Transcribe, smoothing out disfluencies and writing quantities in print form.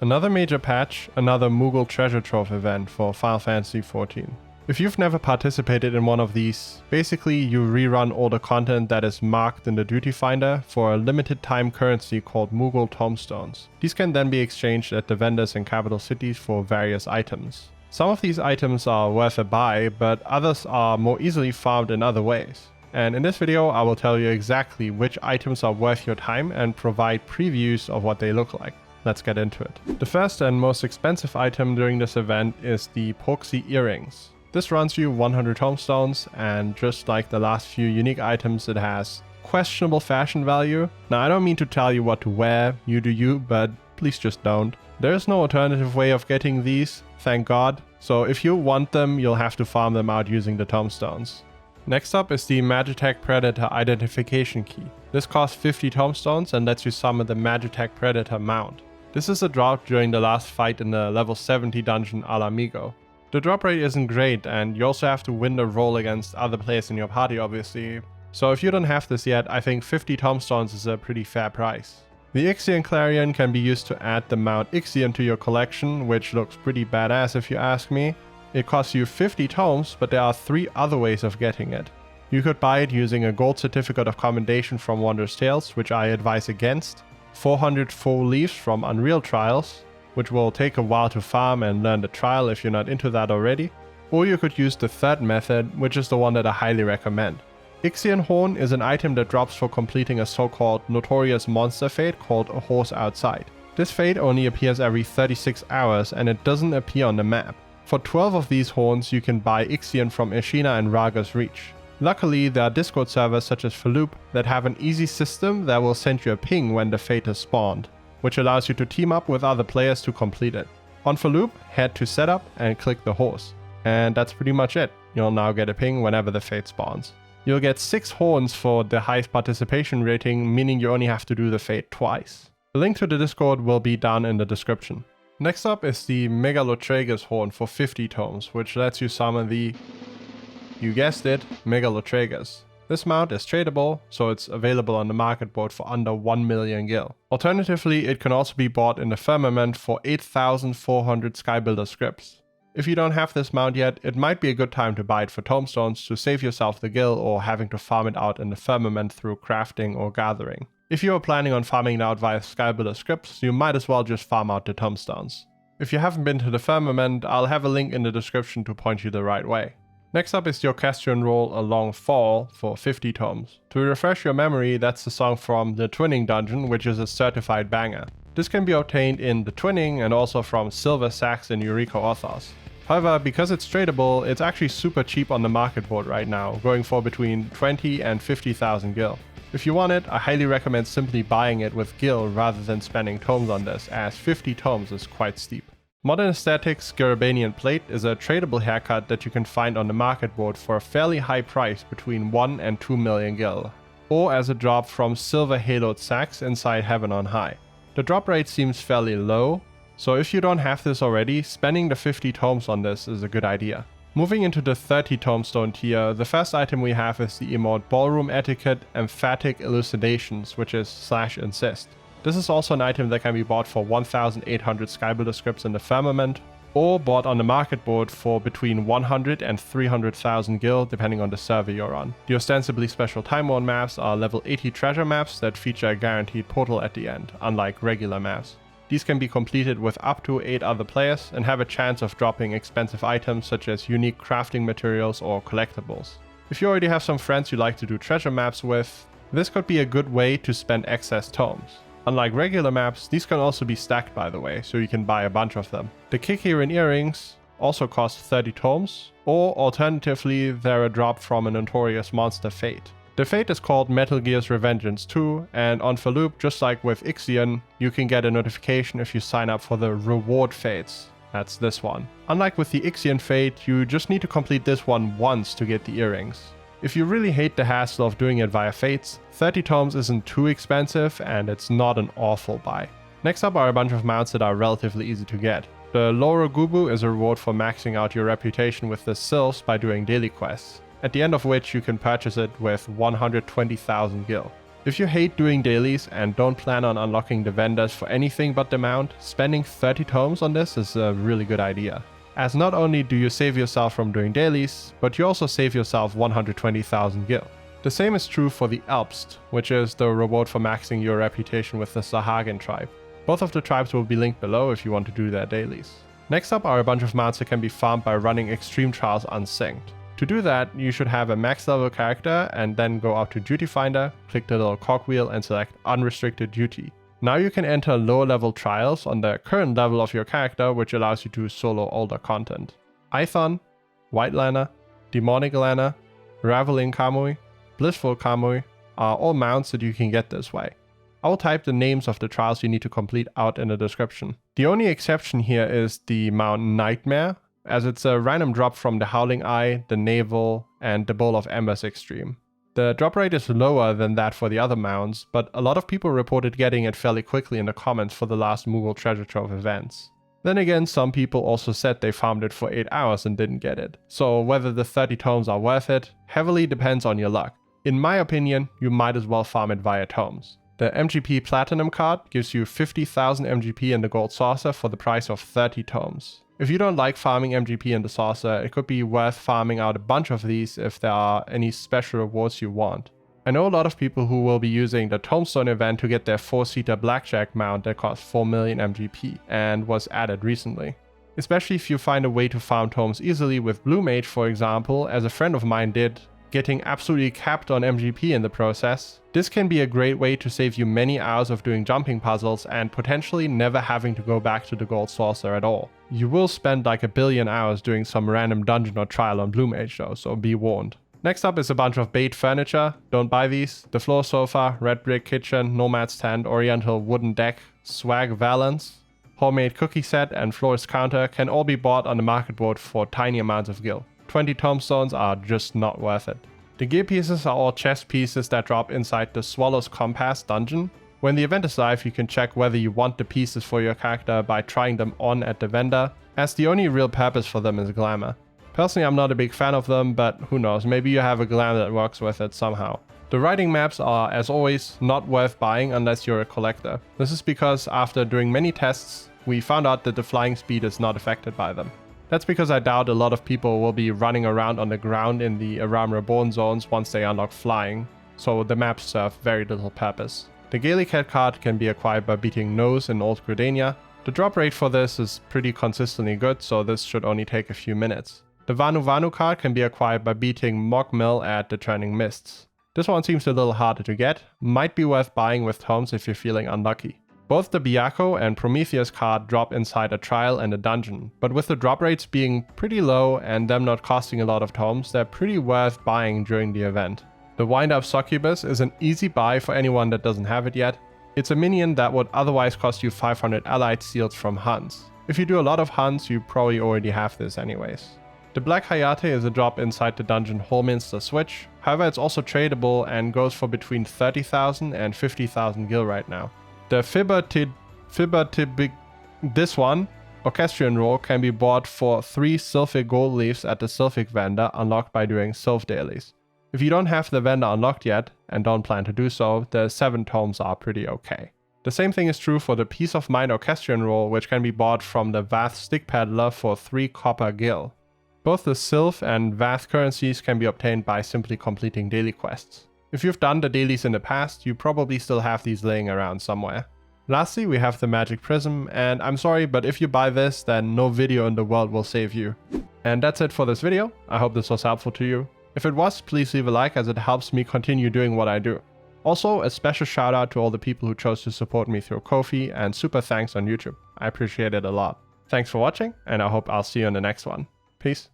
Another major patch, another Moogle treasure trove event for Final Fantasy XIV. If you've never participated in one of these, basically you rerun all the content that is marked in the duty finder for a limited time currency called Moogle tomestones. These can then be exchanged at the vendors in capital cities for various items. Some of these items are worth a buy, but others are more easily farmed in other ways. And in this video I will tell you exactly which items are worth your time and provide previews of what they look like. Let's get into it. The first and most expensive item during this event is the Porxie Earrings. This runs you 100 tomestones, and just like the last few unique items, it has questionable fashion value. Now I don't mean to tell you what to wear, you do you, but please just don't. There is no alternative way of getting these, thank God, so if you want them you'll have to farm them out using the tomestones. Next up is the Magitek Predator Identification Key. This costs 50 tomestones and lets you summon the Magitek Predator mount. This is a drop during the last fight in the level 70 dungeon Alamigo. The drop rate isn't great, and you also have to win the roll against other players in your party obviously, so if you don't have this yet, I think 50 tomestones is a pretty fair price. The Ixion Clarion can be used to add the mount Ixion to your collection, which looks pretty badass if you ask me. It costs you 50 tomes, but there are 3 other ways of getting it. You could buy it using a gold certificate of commendation from Wondrous Tales, which I advise against, 400 full leaves from Unreal Trials, which will take a while to farm and learn the trial if you're not into that already, or you could use the third method, which is the one that I highly recommend. Ixion Horn is an item that drops for completing a so-called notorious monster fate called A Horse Outside. This fate only appears every 36 hours and it doesn't appear on the map. For 12 of these horns you can buy Ixion from Ashina and Raga's Reach. Luckily there are Discord servers such as Faloop that have an easy system that will send you a ping when the fate is spawned, which allows you to team up with other players to complete it. On Faloop, head to setup and click the horse. And that's pretty much it. You'll now get a ping whenever the fate spawns. You'll get 6 horns for the highest participation rating, meaning you only have to do the fate twice. The link to the Discord will be down in the description. Next up is the Megalotragus Horn for 50 tomes, which lets you summon the, you guessed it, Megalotragus. This mount is tradable, so it's available on the market board for under 1 million gil. Alternatively, it can also be bought in the Firmament for 8,400 Skybuilder scripts. If you don't have this mount yet, it might be a good time to buy it for tomestones to save yourself the gil or having to farm it out in the Firmament through crafting or gathering. If you are planning on farming it out via Skybuilder scripts, you might as well just farm out the tomestones. If you haven't been to the Firmament, I'll have a link in the description to point you the right way. Next up is the Orchestrion roll A Long Fall for 50 tomes. To refresh your memory, that's the song from the Twinning dungeon, which is a certified banger. This can be obtained in the Twinning and also from Silver Sax and Eureka Authors. However, because it's tradable, it's actually super cheap on the market board right now, going for between 20 and 50,000 gil. If you want it, I highly recommend simply buying it with gil rather than spending tomes on this, as 50 tomes is quite steep. Modern Aesthetics Abanian Plait is a tradable haircut that you can find on the market board for a fairly high price between 1 and 2 million gil, or as a drop from Silver Haloed Sax inside Heaven on High. The drop rate seems fairly low, so if you don't have this already, spending the 50 tomes on this is a good idea. Moving into the 30 tomestone tier, the first item we have is the emote Ballroom Etiquette Emphatic Elucidations, which is /insist. This is also an item that can be bought for 1,800 Skybuilder scripts in the Firmament, or bought on the market board for between 100 and 300,000 gil depending on the server you're on. The ostensibly special Time Worn maps are level 80 treasure maps that feature a guaranteed portal at the end, unlike regular maps. These can be completed with up to 8 other players and have a chance of dropping expensive items such as unique crafting materials or collectibles. If you already have some friends you like to do treasure maps with, this could be a good way to spend excess tomes. Unlike regular maps, these can also be stacked by the way, so you can buy a bunch of them. The Qiqirn Earrings also cost 30 tomes, or alternatively they're a drop from a notorious monster fate. The fate is called Metal Gear's Revengeance 2, and on Faloop, just like with Ixion, you can get a notification if you sign up for the reward fates. That's this one. Unlike with the Ixion fate, you just need to complete this one once to get the earrings. If you really hate the hassle of doing it via fates, 30 tomes isn't too expensive and it's not an awful buy. Next up are a bunch of mounts that are relatively easy to get. The Loro Gubu is a reward for maxing out your reputation with the Sylphs by doing daily quests, at the end of which you can purchase it with 120,000 gil. If you hate doing dailies and don't plan on unlocking the vendors for anything but the mount, spending 30 tomes on this is a really good idea. As not only do you save yourself from doing dailies, but you also save yourself 120,000 gil. The same is true for the Elbst, which is the reward for maxing your reputation with the Sahagin tribe. Both of the tribes will be linked below if you want to do their dailies. Next up are a bunch of mounts that can be farmed by running extreme trials unsynced. To do that, you should have a max level character and then go up to Duty Finder, click the little cogwheel and select Unrestricted Duty. Now you can enter lower level trials on the current level of your character, which allows you to solo older content. Aithon, White Lanner, Demonic Lanner, Reveling Kamuy, Blissful Kamuy are all mounts that you can get this way. I will type the names of the trials you need to complete out in the description. The only exception here is the Mount Nightmare, as it's a random drop from the Howling Eye, the Navel, and the Bowl of Embers Extreme. The drop rate is lower than that for the other mounts, but a lot of people reported getting it fairly quickly in the comments for the last Moogle Treasure Trove events. Then again, some people also said they farmed it for 8 hours and didn't get it, so whether the 30 tomes are worth it heavily depends on your luck. In my opinion, you might as well farm it via tomes. The MGP Platinum Card gives you 50,000 MGP in the Gold Saucer for the price of 30 tomes. If you don't like farming MGP in the Saucer, it could be worth farming out a bunch of these if there are any special rewards you want. I know a lot of people who will be using the Tombstone event to get their 4-seater Blackjack mount that costs 4 million MGP and was added recently. Especially if you find a way to farm tomes easily with Blue Mage, for example, as a friend of mine did, getting absolutely capped on MGP in the process. This can be a great way to save you many hours of doing jumping puzzles and potentially never having to go back to the Gold Saucer at all. You will spend like a billion hours doing some random dungeon or trial on Blue Mage though, so be warned. Next up is a bunch of bait furniture. Don't buy these. The floor sofa, red brick kitchen, nomad's tent, oriental wooden deck, swag valance, homemade cookie set and florist counter can all be bought on the market board for tiny amounts of gil. 20 tombstones are just not worth it. The gear pieces are all chest pieces that drop inside the Swallow's Compass dungeon. When the event is live, you can check whether you want the pieces for your character by trying them on at the vendor, as the only real purpose for them is glamour. Personally, I'm not a big fan of them, but who knows, maybe you have a glam that works with it somehow. The riding maps are, as always, not worth buying unless you're a collector. This is because after doing many tests, we found out that the flying speed is not affected by them. That's because I doubt a lot of people will be running around on the ground in the Aram Reborn zones once they unlock flying, so the maps serve very little purpose. The Etiquette card can be acquired by beating Nose in Old Gridania. The drop rate for this is pretty consistently good, so this should only take a few minutes. The Vanu Vanu card can be acquired by beating Mog Mill at the Turning Mists. This one seems a little harder to get, might be worth buying with tomes if you're feeling unlucky. Both the Biako and Prometheus card drop inside a trial and a dungeon, but with the drop rates being pretty low and them not costing a lot of tomes, they're pretty worth buying during the event. The Wind-Up Succubus is an easy buy for anyone that doesn't have it yet. It's a minion that would otherwise cost you 500 allied seals from hunts. If you do a lot of hunts, you probably already have this anyways. The Black Hayate is a drop inside the dungeon Holminster Switch, however it's also tradable and goes for between 30,000 and 50,000 gil right now. The this one, Orchestrion roll, can be bought for 3 Sylphic gold leaves at the Sylphic vendor unlocked by doing Sylph dailies. If you don't have the vendor unlocked yet, and don't plan to do so, the 7 tomes are pretty okay. The same thing is true for the Peace of Mind Orchestrion roll, which can be bought from the Vath Stick Peddler for 3 copper gil. Both the Sylph and Vath currencies can be obtained by simply completing daily quests. If you've done the dailies in the past, you probably still have these laying around somewhere. Lastly, we have the Magic Prism, and I'm sorry, but if you buy this, then no video in the world will save you. And that's it for this video. I hope this was helpful to you. If it was, please leave a like as it helps me continue doing what I do. Also, a special shout out to all the people who chose to support me through Ko-fi, and super thanks on YouTube. I appreciate it a lot. Thanks for watching, and I hope I'll see you in the next one. Peace.